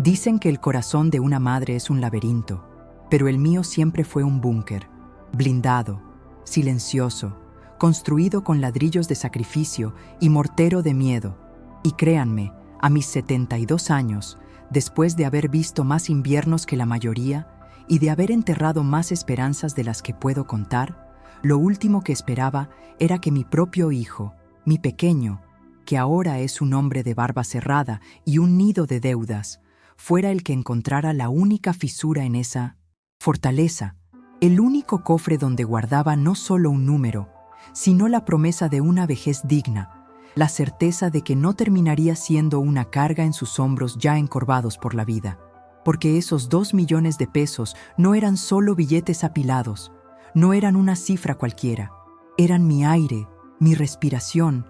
Dicen que el corazón de una madre es un laberinto, pero el mío siempre fue un búnker, blindado, silencioso, construido con ladrillos de sacrificio y mortero de miedo. Y créanme, a mis 72 años, después de haber visto más inviernos que la mayoría y de haber enterrado más esperanzas de las que puedo contar, lo último que esperaba era que mi propio hijo, mi pequeño, que ahora es un hombre de barba cerrada y un nido de deudas, fuera el que encontrara la única fisura en esa fortaleza, el único cofre donde guardaba no solo un número, sino la promesa de una vejez digna, la certeza de que no terminaría siendo una carga en sus hombros ya encorvados por la vida, porque esos 2 millones de pesos no eran solo billetes apilados, no eran una cifra cualquiera, eran mi aire, mi respiración,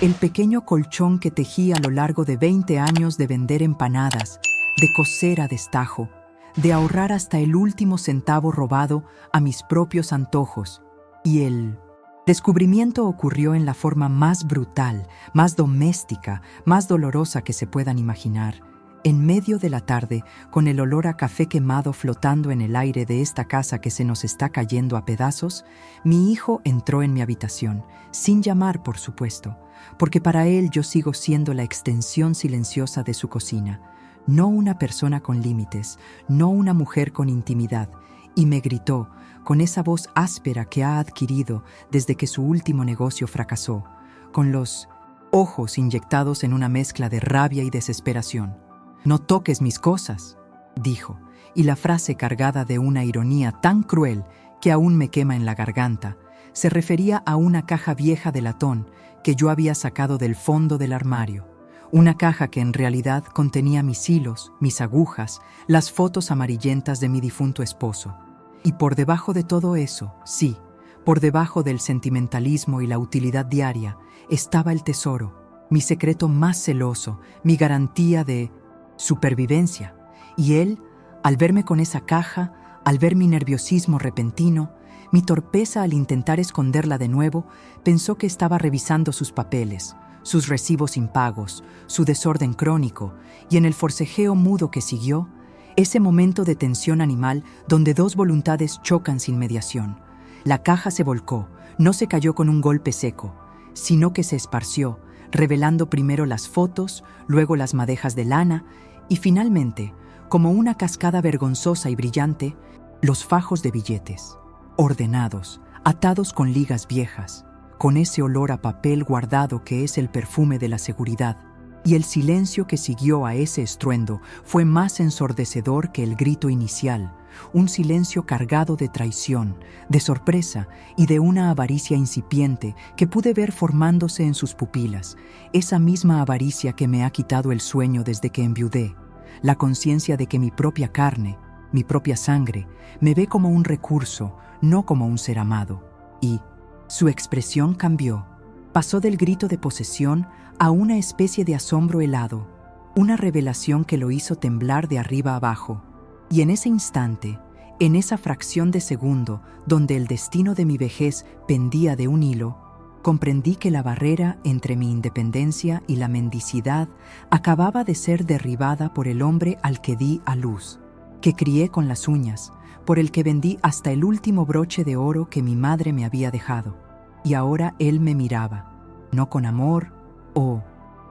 el pequeño colchón que tejí a lo largo de 20 años de vender empanadas, de coser a destajo, de ahorrar hasta el último centavo robado a mis propios antojos. Y el descubrimiento ocurrió en la forma más brutal, más doméstica, más dolorosa que se puedan imaginar. En medio de la tarde, con el olor a café quemado flotando en el aire de esta casa que se nos está cayendo a pedazos, mi hijo entró en mi habitación, sin llamar, por supuesto, porque para él yo sigo siendo la extensión silenciosa de su cocina, no una persona con límites, no una mujer con intimidad, y me gritó, con esa voz áspera que ha adquirido desde que su último negocio fracasó, con los ojos inyectados en una mezcla de rabia y desesperación. «No toques mis cosas», dijo, y la frase, cargada de una ironía tan cruel que aún me quema en la garganta, se refería a una caja vieja de latón que yo había sacado del fondo del armario. Una caja que en realidad contenía mis hilos, mis agujas, las fotos amarillentas de mi difunto esposo. Y por debajo de todo eso, sí, por debajo del sentimentalismo y la utilidad diaria, estaba el tesoro, mi secreto más celoso, mi garantía de supervivencia. Y él, al verme con esa caja, al ver mi nerviosismo repentino, mi torpeza al intentar esconderla de nuevo, pensó que estaba revisando sus papeles, sus recibos impagos, su desorden crónico, y en el forcejeo mudo que siguió, ese momento de tensión animal donde dos voluntades chocan sin mediación, la caja se volcó, no se cayó con un golpe seco, sino que se esparció, revelando primero las fotos, luego las madejas de lana, y finalmente, como una cascada vergonzosa y brillante, los fajos de billetes, ordenados, atados con ligas viejas, con ese olor a papel guardado que es el perfume de la seguridad. Y el silencio que siguió a ese estruendo fue más ensordecedor que el grito inicial, un silencio cargado de traición, de sorpresa y de una avaricia incipiente que pude ver formándose en sus pupilas, esa misma avaricia que me ha quitado el sueño desde que enviudé, la conciencia de que mi propia carne, mi propia sangre, me ve como un recurso, no como un ser amado. Y su expresión cambió. Pasó del grito de posesión a una especie de asombro helado, una revelación que lo hizo temblar de arriba abajo. Y en ese instante, en esa fracción de segundo donde el destino de mi vejez pendía de un hilo, comprendí que la barrera entre mi independencia y la mendicidad acababa de ser derribada por el hombre al que di a luz, que crié con las uñas, por el que vendí hasta el último broche de oro que mi madre me había dejado. Y ahora él me miraba, no con amor o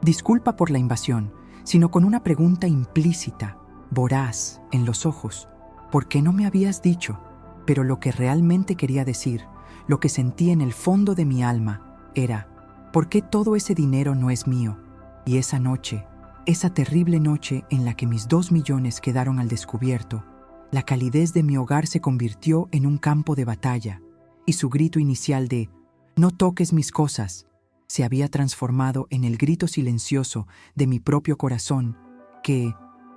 disculpa por la invasión, sino con una pregunta implícita, voraz, en los ojos. ¿Por qué no me habías dicho? Pero lo que realmente quería decir, lo que sentí en el fondo de mi alma, era, ¿por qué todo ese dinero no es mío? Y esa noche, esa terrible noche en la que mis 2 millones quedaron al descubierto, la calidez de mi hogar se convirtió en un campo de batalla, y su grito inicial de «No toques mis cosas» se había transformado en el grito silencioso de mi propio corazón que,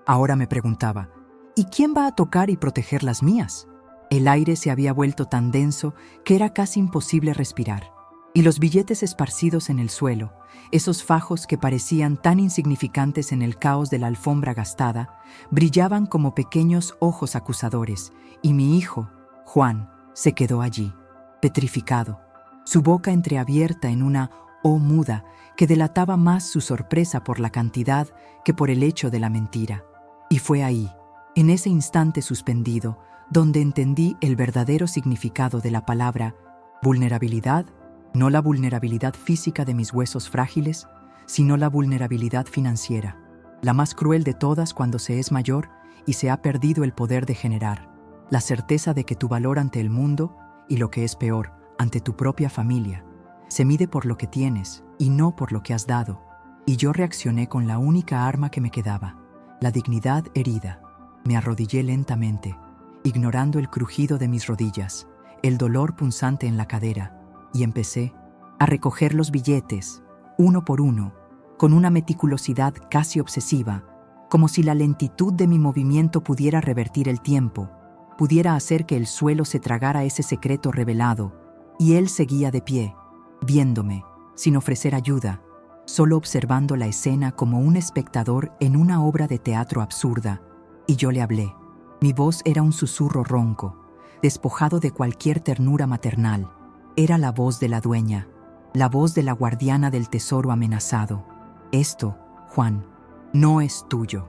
ahora me preguntaba, ¿y quién va a tocar y proteger las mías? El aire se había vuelto tan denso que era casi imposible respirar, y los billetes esparcidos en el suelo, esos fajos que parecían tan insignificantes en el caos de la alfombra gastada, brillaban como pequeños ojos acusadores, y mi hijo, Juan, se quedó allí, petrificado, su boca entreabierta en una O muda que delataba más su sorpresa por la cantidad que por el hecho de la mentira. Y fue ahí, en ese instante suspendido, donde entendí el verdadero significado de la palabra vulnerabilidad, no la vulnerabilidad física de mis huesos frágiles, sino la vulnerabilidad financiera, la más cruel de todas cuando se es mayor y se ha perdido el poder de generar, la certeza de que tu valor ante el mundo, y lo que es peor, ante tu propia familia, se mide por lo que tienes y no por lo que has dado. Y yo reaccioné con la única arma que me quedaba, la dignidad herida. Me arrodillé lentamente, ignorando el crujido de mis rodillas, el dolor punzante en la cadera, y empecé a recoger los billetes, uno por uno, con una meticulosidad casi obsesiva, como si la lentitud de mi movimiento pudiera revertir el tiempo, pudiera hacer que el suelo se tragara ese secreto revelado, y él seguía de pie, viéndome, sin ofrecer ayuda, solo observando la escena como un espectador en una obra de teatro absurda, y yo le hablé. Mi voz era un susurro ronco, despojado de cualquier ternura maternal. Era la voz de la dueña, la voz de la guardiana del tesoro amenazado. Esto, Juan, no es tuyo,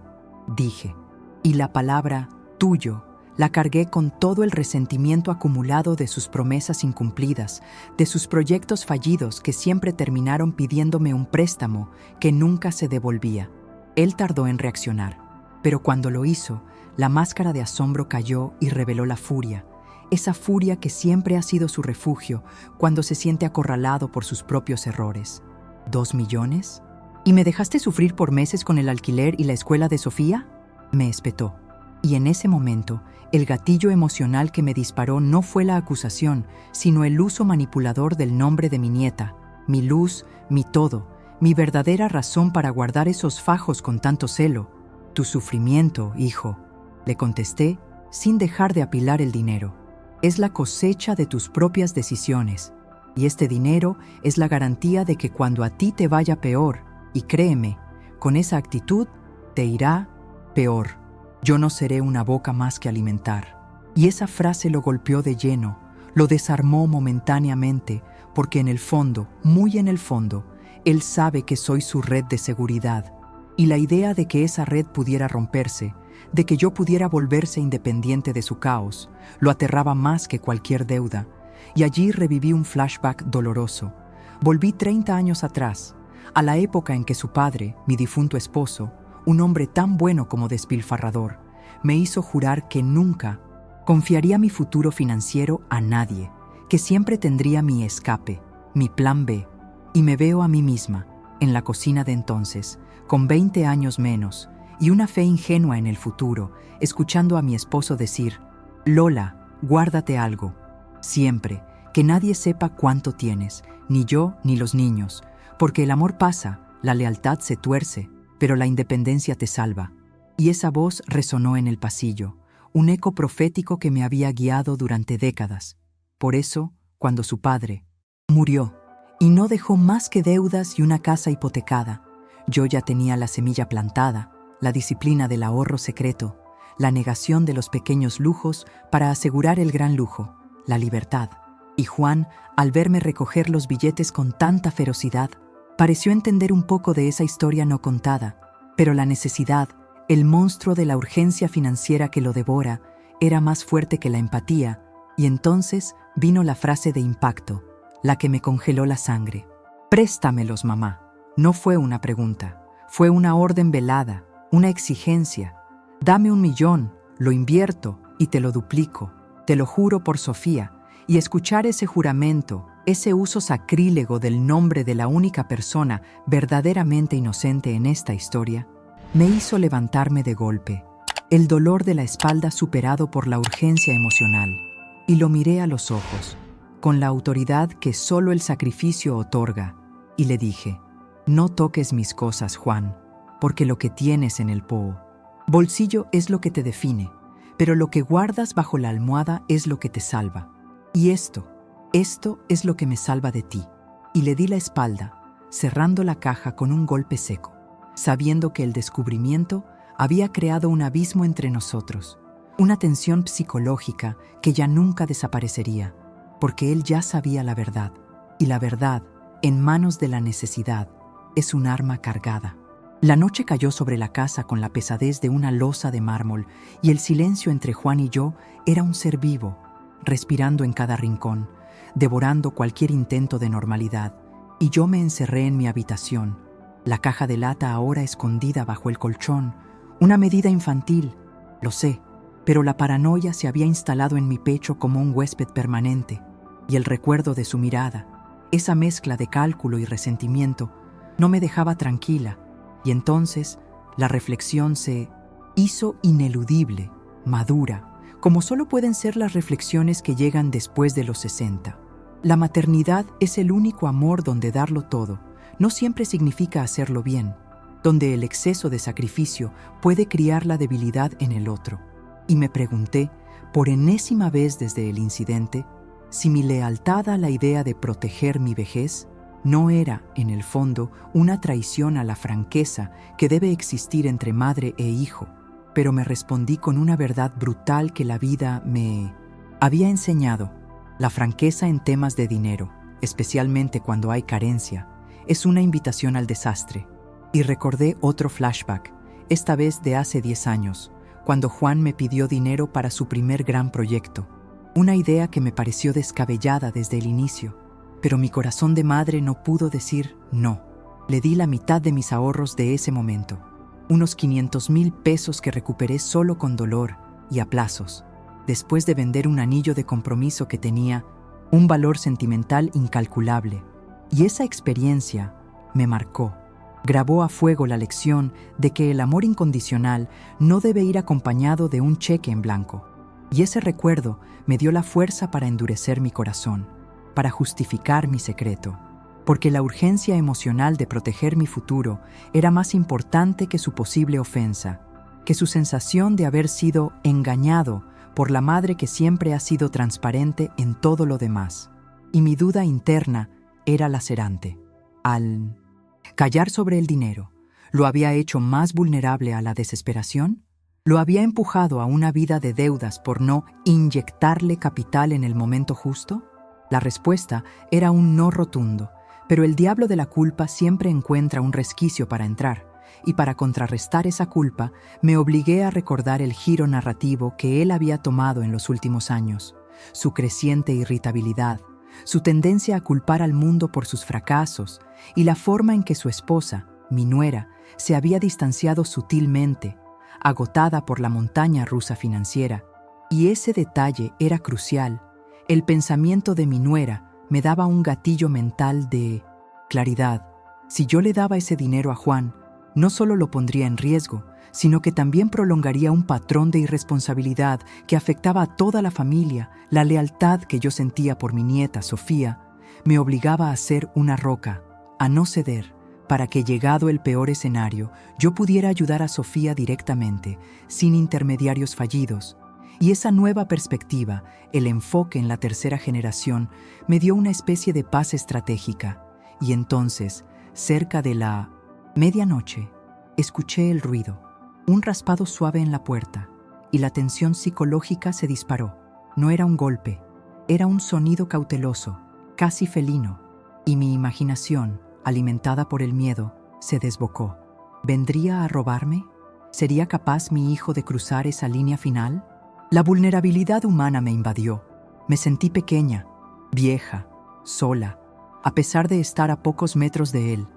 dije, y la palabra tuyo la cargué con todo el resentimiento acumulado de sus promesas incumplidas, de sus proyectos fallidos que siempre terminaron pidiéndome un préstamo que nunca se devolvía. Él tardó en reaccionar, pero cuando lo hizo, la máscara de asombro cayó y reveló la furia, esa furia que siempre ha sido su refugio cuando se siente acorralado por sus propios errores. ¿2 millones? ¿Y me dejaste sufrir por meses con el alquiler y la escuela de Sofía? Me espetó. Y en ese momento, el gatillo emocional que me disparó no fue la acusación, sino el uso manipulador del nombre de mi nieta, mi luz, mi todo, mi verdadera razón para guardar esos fajos con tanto celo. Tu sufrimiento, hijo, le contesté, sin dejar de apilar el dinero. Es la cosecha de tus propias decisiones, y este dinero es la garantía de que cuando a ti te vaya peor, y créeme, con esa actitud te irá peor. Yo no seré una boca más que alimentar. Y esa frase lo golpeó de lleno, lo desarmó momentáneamente, porque en el fondo, muy en el fondo, él sabe que soy su red de seguridad. Y la idea de que esa red pudiera romperse, de que yo pudiera volverse independiente de su caos, lo aterraba más que cualquier deuda. Y allí reviví un flashback doloroso. Volví 30 años atrás, a la época en que su padre, mi difunto esposo, un hombre tan bueno como despilfarrador, me hizo jurar que nunca confiaría mi futuro financiero a nadie, que siempre tendría mi escape, mi plan B. Y me veo a mí misma, en la cocina de entonces, con 20 años menos, y una fe ingenua en el futuro, escuchando a mi esposo decir: Lola, guárdate algo. Siempre, que nadie sepa cuánto tienes, ni yo ni los niños, porque el amor pasa, la lealtad se tuerce, pero la independencia te salva. Y esa voz resonó en el pasillo, un eco profético que me había guiado durante décadas. Por eso, cuando su padre murió y no dejó más que deudas y una casa hipotecada, yo ya tenía la semilla plantada, la disciplina del ahorro secreto, la negación de los pequeños lujos para asegurar el gran lujo, la libertad. Y Juan, al verme recoger los billetes con tanta ferocidad, pareció entender un poco de esa historia no contada, pero la necesidad, el monstruo de la urgencia financiera que lo devora, era más fuerte que la empatía, y entonces vino la frase de impacto, la que me congeló la sangre. Préstamelos, mamá. No fue una pregunta, fue una orden velada, una exigencia. Dame 1 millón, lo invierto y te lo duplico, te lo juro por Sofía. Y escuchar ese juramento, ese uso sacrílego del nombre de la única persona verdaderamente inocente en esta historia, me hizo levantarme de golpe, el dolor de la espalda superado por la urgencia emocional, y lo miré a los ojos, con la autoridad que solo el sacrificio otorga, y le dije: no toques mis cosas, Juan, porque lo que tienes en el bolsillo es lo que te define, pero lo que guardas bajo la almohada es lo que te salva. Y esto es lo que me salva de ti. Y le di la espalda, cerrando la caja con un golpe seco, sabiendo que el descubrimiento había creado un abismo entre nosotros, una tensión psicológica que ya nunca desaparecería, porque él ya sabía la verdad, y la verdad, en manos de la necesidad, es un arma cargada. La noche cayó sobre la casa con la pesadez de una losa de mármol y el silencio entre Juan y yo era un ser vivo, respirando en cada rincón, devorando cualquier intento de normalidad. Y yo me encerré en mi habitación, la caja de lata ahora escondida bajo el colchón, una medida infantil, lo sé, pero la paranoia se había instalado en mi pecho como un huésped permanente, y el recuerdo de su mirada, esa mezcla de cálculo y resentimiento, no me dejaba tranquila, y entonces la reflexión se hizo ineludible, madura, como solo pueden ser las reflexiones que llegan después de los 60. La maternidad es el único amor donde darlo todo no siempre significa hacerlo bien, donde el exceso de sacrificio puede criar la debilidad en el otro. Y me pregunté, por enésima vez desde el incidente, si mi lealtad a la idea de proteger mi vejez no era, en el fondo, una traición a la franqueza que debe existir entre madre e hijo. Pero me respondí con una verdad brutal que la vida me había enseñado. La franqueza en temas de dinero, especialmente cuando hay carencia, es una invitación al desastre. Y recordé otro flashback, esta vez de hace 10 años, cuando Juan me pidió dinero para su primer gran proyecto. Una idea que me pareció descabellada desde el inicio, pero mi corazón de madre no pudo decir no. Le di la mitad de mis ahorros de ese momento, unos 500,000 pesos que recuperé solo con dolor y a plazos, después de vender un anillo de compromiso que tenía un valor sentimental incalculable. Y esa experiencia me marcó. Grabó a fuego la lección de que el amor incondicional no debe ir acompañado de un cheque en blanco. Y ese recuerdo me dio la fuerza para endurecer mi corazón, para justificar mi secreto, porque la urgencia emocional de proteger mi futuro era más importante que su posible ofensa, que su sensación de haber sido engañado por la madre que siempre ha sido transparente en todo lo demás. Y mi duda interna era lacerante. Al callar sobre el dinero, ¿lo había hecho más vulnerable a la desesperación? ¿Lo había empujado a una vida de deudas por no inyectarle capital en el momento justo? La respuesta era un no rotundo, pero el diablo de la culpa siempre encuentra un resquicio para entrar, y para contrarrestar esa culpa me obligué a recordar el giro narrativo que él había tomado en los últimos años, su creciente irritabilidad, su tendencia a culpar al mundo por sus fracasos y la forma en que su esposa, mi nuera, se había distanciado sutilmente, agotada por la montaña rusa financiera. Y ese detalle era crucial. El pensamiento de mi nuera me daba un gatillo mental de claridad. Si yo le daba ese dinero a Juan, no solo lo pondría en riesgo, sino que también prolongaría un patrón de irresponsabilidad que afectaba a toda la familia. La lealtad que yo sentía por mi nieta, Sofía, me obligaba a ser una roca, a no ceder, para que, llegado el peor escenario, yo pudiera ayudar a Sofía directamente, sin intermediarios fallidos. Y esa nueva perspectiva, el enfoque en la tercera generación, me dio una especie de paz estratégica. Y entonces, cerca de la medianoche, escuché el ruido, un raspado suave en la puerta, y la tensión psicológica se disparó. No era un golpe, era un sonido cauteloso, casi felino, y mi imaginación, alimentada por el miedo, se desbocó. ¿Vendría a robarme? ¿Sería capaz mi hijo de cruzar esa línea final? La vulnerabilidad humana me invadió. Me sentí pequeña, vieja, sola, a pesar de estar a pocos metros de él,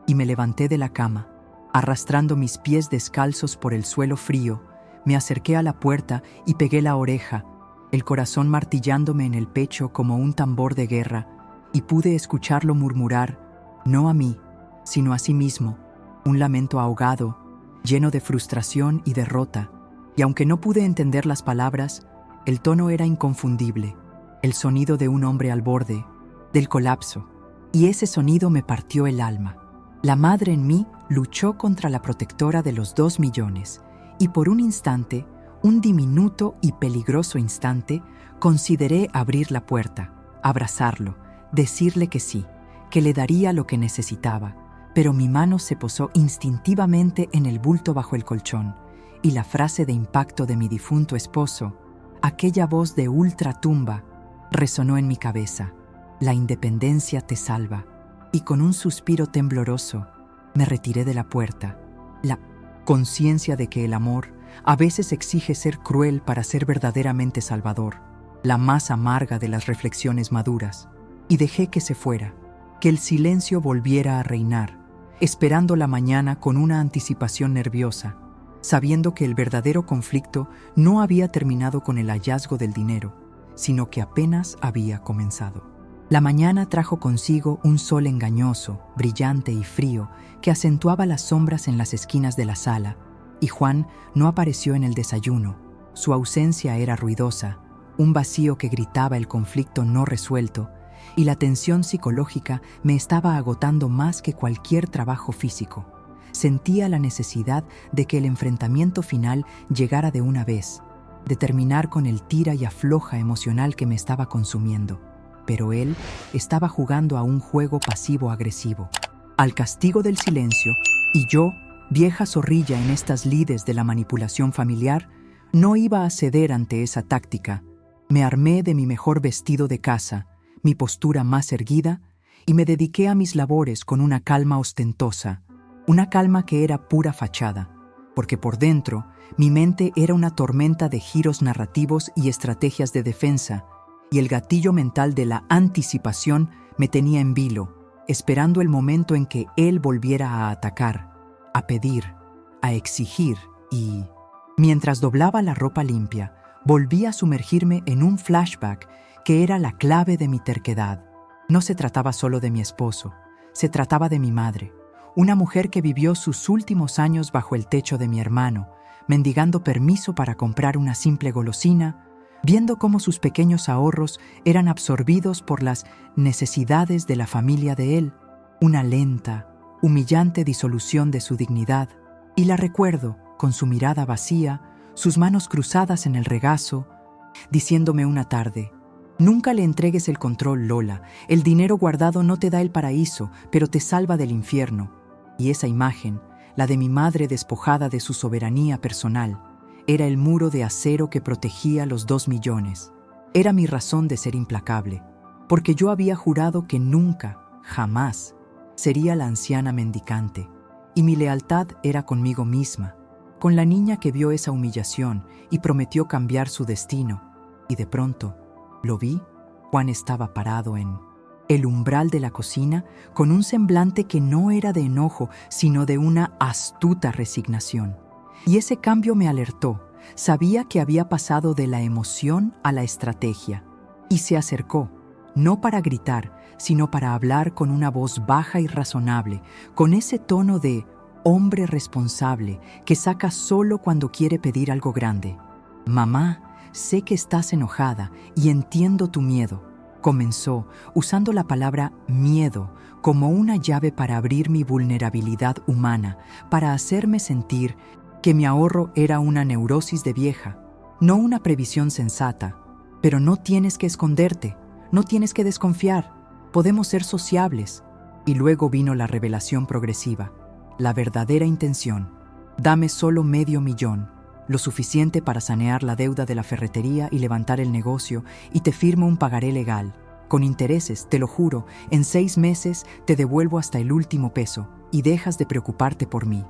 y me levanté de la cama. Arrastrando mis pies descalzos por el suelo frío, me acerqué a la puerta y pegué la oreja, el corazón martillándome en el pecho como un tambor de guerra, y pude escucharlo murmurar, no a mí, sino a sí mismo, un lamento ahogado, lleno de frustración y derrota. Y aunque no pude entender las palabras, el tono era inconfundible, el sonido de un hombre al borde del colapso. Y ese sonido me partió el alma. La madre en mí luchó contra la protectora de los 2 millones, y por un instante, un diminuto y peligroso instante, consideré abrir la puerta, abrazarlo, decirle que sí, que le daría lo que necesitaba, pero mi mano se posó instintivamente en el bulto bajo el colchón, y la frase de impacto de mi difunto esposo, aquella voz de ultratumba, resonó en mi cabeza: la independencia te salva. Y con un suspiro tembloroso, me retiré de la puerta, La conciencia de que el amor a veces exige ser cruel para ser verdaderamente salvador, la más amarga de las reflexiones maduras. Y dejé que se fuera, que el silencio volviera a reinar, esperando la mañana con una anticipación nerviosa, sabiendo que el verdadero conflicto no había terminado con el hallazgo del dinero, sino que apenas había comenzado. La mañana trajo consigo un sol engañoso, brillante y frío, que acentuaba las sombras en las esquinas de la sala, y Juan no apareció en el desayuno. Su ausencia era ruidosa, un vacío que gritaba el conflicto no resuelto, y la tensión psicológica me estaba agotando más que cualquier trabajo físico. Sentía la necesidad de que el enfrentamiento final llegara de una vez, de terminar con el tira y afloja emocional que me estaba consumiendo. Pero él estaba jugando a un juego pasivo-agresivo, al castigo del silencio, y yo, vieja zorrilla en estas lides de la manipulación familiar, no iba a ceder ante esa táctica. Me armé de mi mejor vestido de casa, mi postura más erguida, y me dediqué a mis labores con una calma ostentosa, una calma que era pura fachada, porque por dentro mi mente era una tormenta de giros narrativos y estrategias de defensa, y el gatillo mental de la anticipación me tenía en vilo, esperando el momento en que él volviera a atacar, a pedir, a exigir y, mientras doblaba la ropa limpia, volví a sumergirme en un flashback que era la clave de mi terquedad. No se trataba solo de mi esposo, se trataba de mi madre, una mujer que vivió sus últimos años bajo el techo de mi hermano, mendigando permiso para comprar una simple golosina, viendo cómo sus pequeños ahorros eran absorbidos por las necesidades de la familia de él, una lenta, humillante disolución de su dignidad, y la recuerdo con su mirada vacía, sus manos cruzadas en el regazo, diciéndome una tarde: «Nunca le entregues el control, Lola, el dinero guardado no te da el paraíso, pero te salva del infierno». Y esa imagen, la de mi madre despojada de su soberanía personal, era el muro de acero que protegía los 2 millones. Era mi razón de ser implacable, porque yo había jurado que nunca, jamás, sería la anciana mendicante, y mi lealtad era conmigo misma, con la niña que vio esa humillación y prometió cambiar su destino. Y de pronto, lo vi. Juan estaba parado en el umbral de la cocina con un semblante que no era de enojo, sino de una astuta resignación. Y ese cambio me alertó. Sabía que había pasado de la emoción a la estrategia. Y se acercó, no para gritar, sino para hablar con una voz baja y razonable, con ese tono de hombre responsable que saca solo cuando quiere pedir algo grande. «Mamá, sé que estás enojada y entiendo tu miedo», comenzó, usando la palabra miedo como una llave para abrir mi vulnerabilidad humana, para hacerme sentir que mi ahorro era una neurosis de vieja, no una previsión sensata. Pero no tienes que esconderte, no tienes que desconfiar, podemos ser sociables. Y luego vino la revelación progresiva, la verdadera intención. Dame solo $500,000, lo suficiente para sanear la deuda de la ferretería y levantar el negocio, y te firmo un pagaré legal. Con intereses, te lo juro, en 6 meses te devuelvo hasta el último peso y dejas de preocuparte por mí.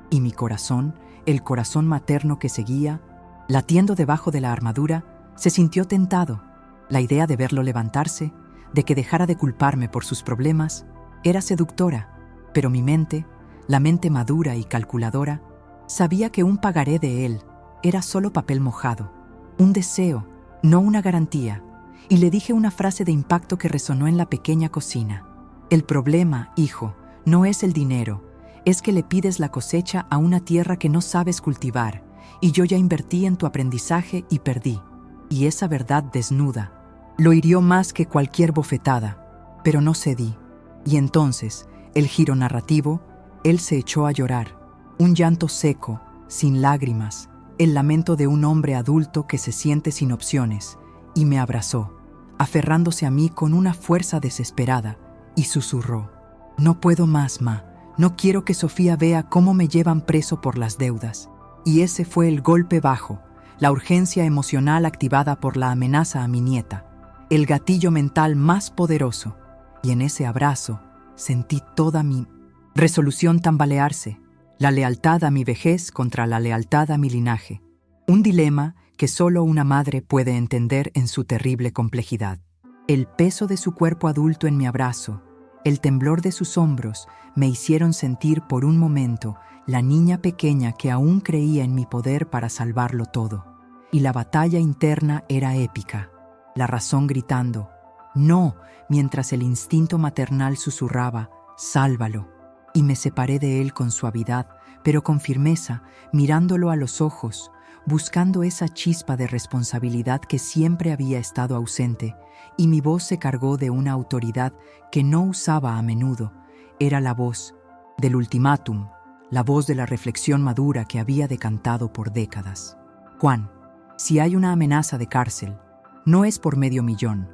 Y mi corazón, el corazón materno que seguía, latiendo debajo de la armadura, se sintió tentado. La idea de verlo levantarse, de que dejara de culparme por sus problemas, era seductora, pero mi mente, la mente madura y calculadora, sabía que un pagaré de él era solo papel mojado, un deseo, no una garantía, y le dije una frase de impacto que resonó en la pequeña cocina. «El problema, hijo, no es el dinero, es que le pides la cosecha a una tierra que no sabes cultivar, y yo ya invertí en tu aprendizaje y perdí». Y esa verdad desnuda lo hirió más que cualquier bofetada, pero no cedí. Y entonces, el giro narrativo, él se echó a llorar, un llanto seco, sin lágrimas, el lamento de un hombre adulto que se siente sin opciones, y me abrazó, aferrándose a mí con una fuerza desesperada, y susurró: «No puedo más, ma. No quiero que Sofía vea cómo me llevan preso por las deudas». Y ese fue el golpe bajo, la urgencia emocional activada por la amenaza a mi nieta, el gatillo mental más poderoso. Y en ese abrazo sentí toda mi resolución tambalearse. La lealtad a mi vejez contra la lealtad a mi linaje. Un dilema que solo una madre puede entender en su terrible complejidad. El peso de su cuerpo adulto en mi abrazo, el temblor de sus hombros, me hicieron sentir por un momento la niña pequeña que aún creía en mi poder para salvarlo todo. Y la batalla interna era épica, la razón gritando, «No», mientras el instinto maternal susurraba, «Sálvalo». Y me separé de él con suavidad, pero con firmeza, mirándolo a los ojos, buscando esa chispa de responsabilidad que siempre había estado ausente, y mi voz se cargó de una autoridad que no usaba a menudo. Era la voz del ultimátum, la voz de la reflexión madura que había decantado por décadas. «Juan, si hay una amenaza de cárcel, no es por 500,000,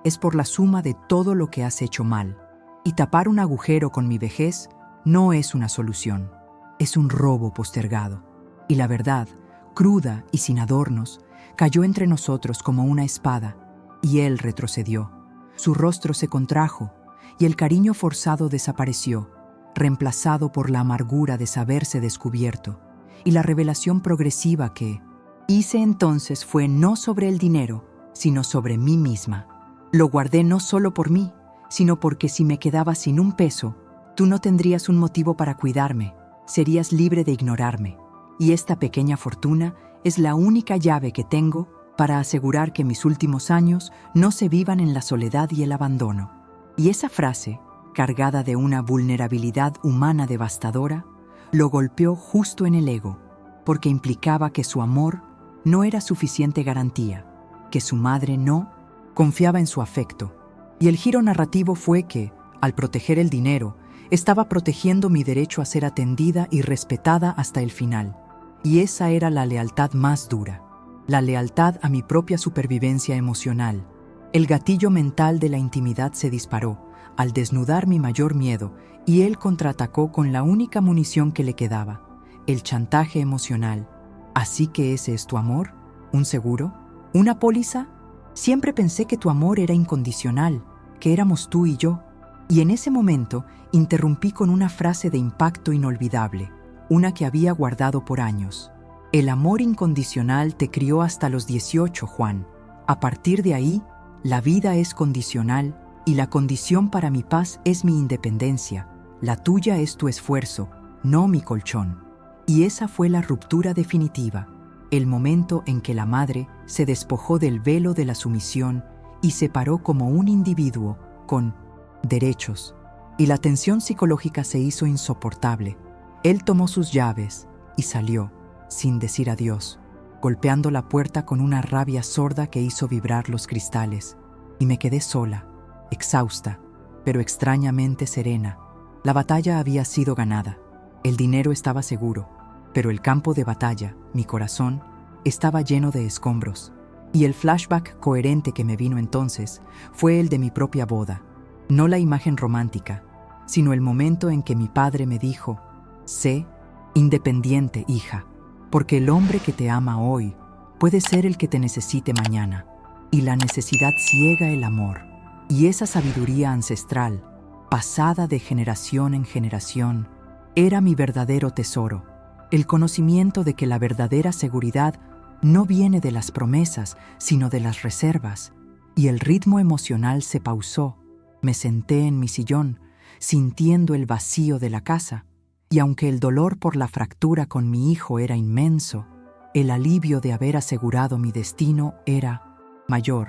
es por la suma de todo lo que has hecho mal. Y tapar un agujero con mi vejez no es una solución, es un robo postergado». Y la verdad, cruda y sin adornos, cayó entre nosotros como una espada, y él retrocedió. Su rostro se contrajo, y el cariño forzado desapareció, reemplazado por la amargura de saberse descubierto, y la revelación progresiva que hice entonces fue no sobre el dinero, sino sobre mí misma. Lo guardé no solo por mí, sino porque si me quedaba sin un peso, tú no tendrías un motivo para cuidarme, serías libre de ignorarme. Y esta pequeña fortuna es la única llave que tengo para asegurar que mis últimos años no se vivan en la soledad y el abandono. Y esa frase, cargada de una vulnerabilidad humana devastadora, lo golpeó justo en el ego, porque implicaba que su amor no era suficiente garantía, que su madre no confiaba en su afecto. Y el giro narrativo fue que, al proteger el dinero, estaba protegiendo mi derecho a ser atendida y respetada hasta el final. Y esa era la lealtad más dura, la lealtad a mi propia supervivencia emocional. El gatillo mental de la intimidad se disparó al desnudar mi mayor miedo y él contraatacó con la única munición que le quedaba, el chantaje emocional. ¿Así que ese es tu amor? ¿Un seguro? ¿Una póliza? Siempre pensé que tu amor era incondicional, que éramos tú y yo. Y en ese momento interrumpí con una frase de impacto inolvidable, una que había guardado por años. El amor incondicional te crió hasta los 18, Juan. A partir de ahí, la vida es condicional y la condición para mi paz es mi independencia. La tuya es tu esfuerzo, no mi colchón. Y esa fue la ruptura definitiva, el momento en que la madre se despojó del velo de la sumisión y se paró como un individuo con derechos. Y la tensión psicológica se hizo insoportable. Él tomó sus llaves y salió, sin decir adiós, golpeando la puerta con una rabia sorda que hizo vibrar los cristales. Y me quedé sola, exhausta, pero extrañamente serena. La batalla había sido ganada. El dinero estaba seguro, pero el campo de batalla, mi corazón, estaba lleno de escombros. Y el flashback coherente que me vino entonces fue el de mi propia boda. No la imagen romántica, sino el momento en que mi padre me dijo: «Sé independiente, hija, porque el hombre que te ama hoy puede ser el que te necesite mañana». Y la necesidad ciega el amor. Y esa sabiduría ancestral, pasada de generación en generación, era mi verdadero tesoro. El conocimiento de que la verdadera seguridad no viene de las promesas, sino de las reservas. Y el ritmo emocional se pausó. Me senté en mi sillón, sintiendo el vacío de la casa. Y aunque el dolor por la fractura con mi hijo era inmenso, el alivio de haber asegurado mi destino era mayor.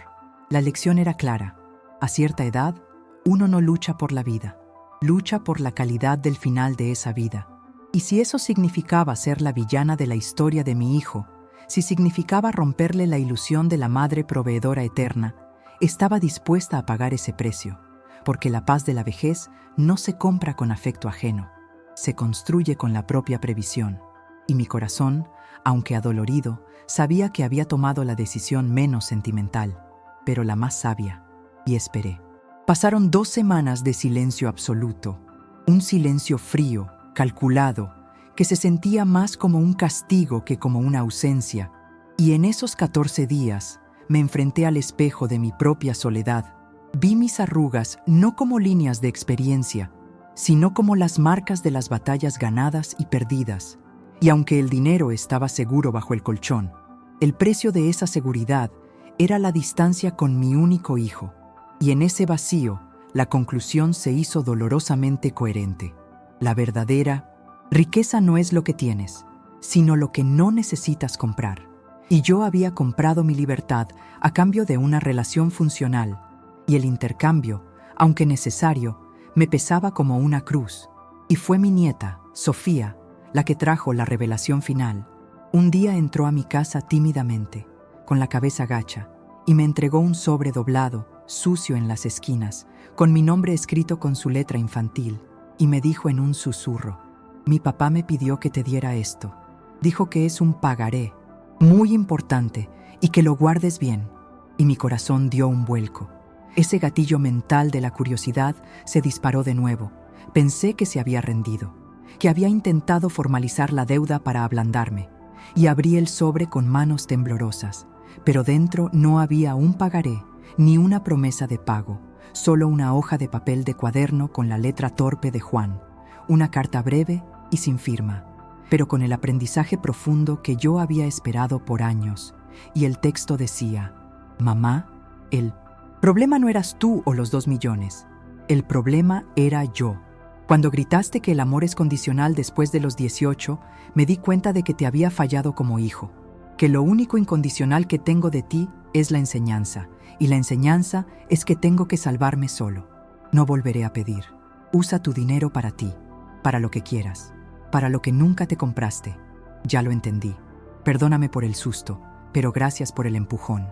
La lección era clara. A cierta edad, uno no lucha por la vida, lucha por la calidad del final de esa vida. Y si eso significaba ser la villana de la historia de mi hijo, si significaba romperle la ilusión de la madre proveedora eterna, estaba dispuesta a pagar ese precio, porque la paz de la vejez no se compra con afecto ajeno, se construye con la propia previsión. Y mi corazón, aunque adolorido, sabía que había tomado la decisión menos sentimental, pero la más sabia, y esperé. Pasaron 2 semanas de silencio absoluto, un silencio frío, calculado, que se sentía más como un castigo que como una ausencia. Y en esos 14 días me enfrenté al espejo de mi propia soledad. Vi mis arrugas no como líneas de experiencia, sino como las marcas de las batallas ganadas y perdidas. Y aunque el dinero estaba seguro bajo el colchón, el precio de esa seguridad era la distancia con mi único hijo. Y en ese vacío, la conclusión se hizo dolorosamente coherente. La verdadera riqueza no es lo que tienes, sino lo que no necesitas comprar. Y yo había comprado mi libertad a cambio de una relación funcional, y el intercambio, aunque necesario, me pesaba como una cruz. Y fue mi nieta, Sofía, la que trajo la revelación final. Un día entró a mi casa tímidamente, con la cabeza gacha, y me entregó un sobre doblado, sucio en las esquinas, con mi nombre escrito con su letra infantil, y me dijo en un susurro: «Mi papá me pidió que te diera esto. Dijo que es un pagaré, muy importante, y que lo guardes bien». Y mi corazón dio un vuelco. Ese gatillo mental de la curiosidad se disparó de nuevo. Pensé que se había rendido, que había intentado formalizar la deuda para ablandarme, y abrí el sobre con manos temblorosas. Pero dentro no había un pagaré, ni una promesa de pago, solo una hoja de papel de cuaderno con la letra torpe de Juan, una carta breve y sin firma, pero con el aprendizaje profundo que yo había esperado por años. Y el texto decía: «Mamá, el problema no eras tú o los 2 millones. El problema era yo. Cuando gritaste que el amor es condicional después de los 18, me di cuenta de que te había fallado como hijo, que lo único incondicional que tengo de ti es la enseñanza, y la enseñanza es que tengo que salvarme solo. No volveré a pedir. Usa tu dinero para ti, para lo que quieras, para lo que nunca te compraste. Ya lo entendí. Perdóname por el susto, pero gracias por el empujón».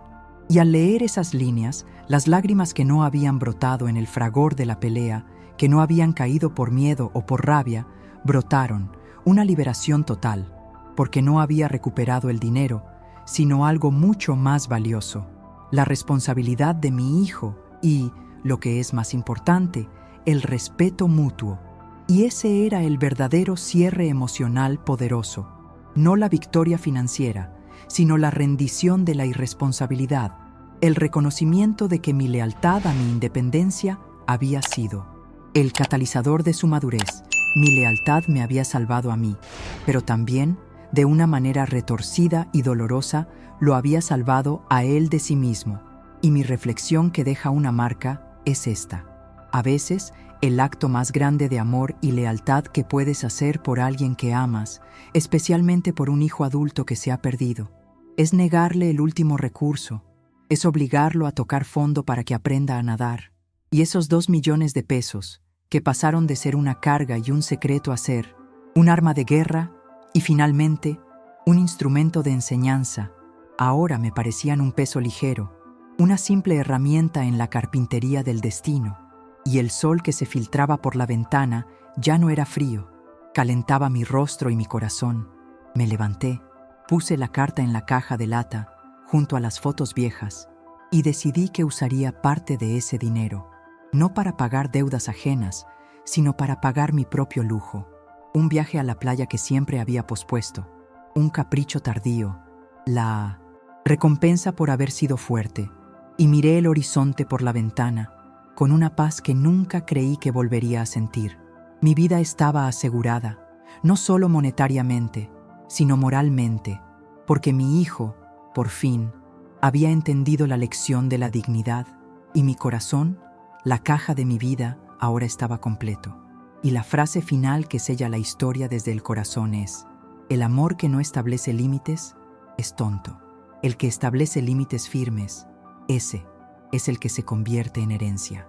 Y al leer esas líneas, las lágrimas que no habían brotado en el fragor de la pelea, que no habían caído por miedo o por rabia, brotaron, una liberación total, porque no había recuperado el dinero, sino algo mucho más valioso: la responsabilidad de mi hijo y, lo que es más importante, el respeto mutuo. Y ese era el verdadero cierre emocional poderoso, no la victoria financiera, sino la rendición de la irresponsabilidad, el reconocimiento de que mi lealtad a mi independencia había sido el catalizador de su madurez. Mi lealtad me había salvado a mí, pero también, de una manera retorcida y dolorosa, lo había salvado a él de sí mismo. Y mi reflexión que deja una marca es esta: a veces, el acto más grande de amor y lealtad que puedes hacer por alguien que amas, especialmente por un hijo adulto que se ha perdido, es negarle el último recurso, es obligarlo a tocar fondo para que aprenda a nadar. Y esos 2 millones de pesos, que pasaron de ser una carga y un secreto a ser un arma de guerra y finalmente un instrumento de enseñanza, ahora me parecían un peso ligero, una simple herramienta en la carpintería del destino. Y el sol que se filtraba por la ventana ya no era frío, calentaba mi rostro y mi corazón. Me levanté, puse la carta en la caja de lata, junto a las fotos viejas, y decidí que usaría parte de ese dinero, no para pagar deudas ajenas, sino para pagar mi propio lujo, un viaje a la playa que siempre había pospuesto, un capricho tardío, la recompensa por haber sido fuerte. Y miré el horizonte por la ventana, con una paz que nunca creí que volvería a sentir. Mi vida estaba asegurada, no solo monetariamente, sino moralmente, porque mi hijo, por fin, había entendido la lección de la dignidad, y mi corazón, la caja de mi vida, ahora estaba completo. Y la frase final que sella la historia desde el corazón es: el amor que no establece límites es tonto. El que establece límites firmes, ese es el que se convierte en herencia.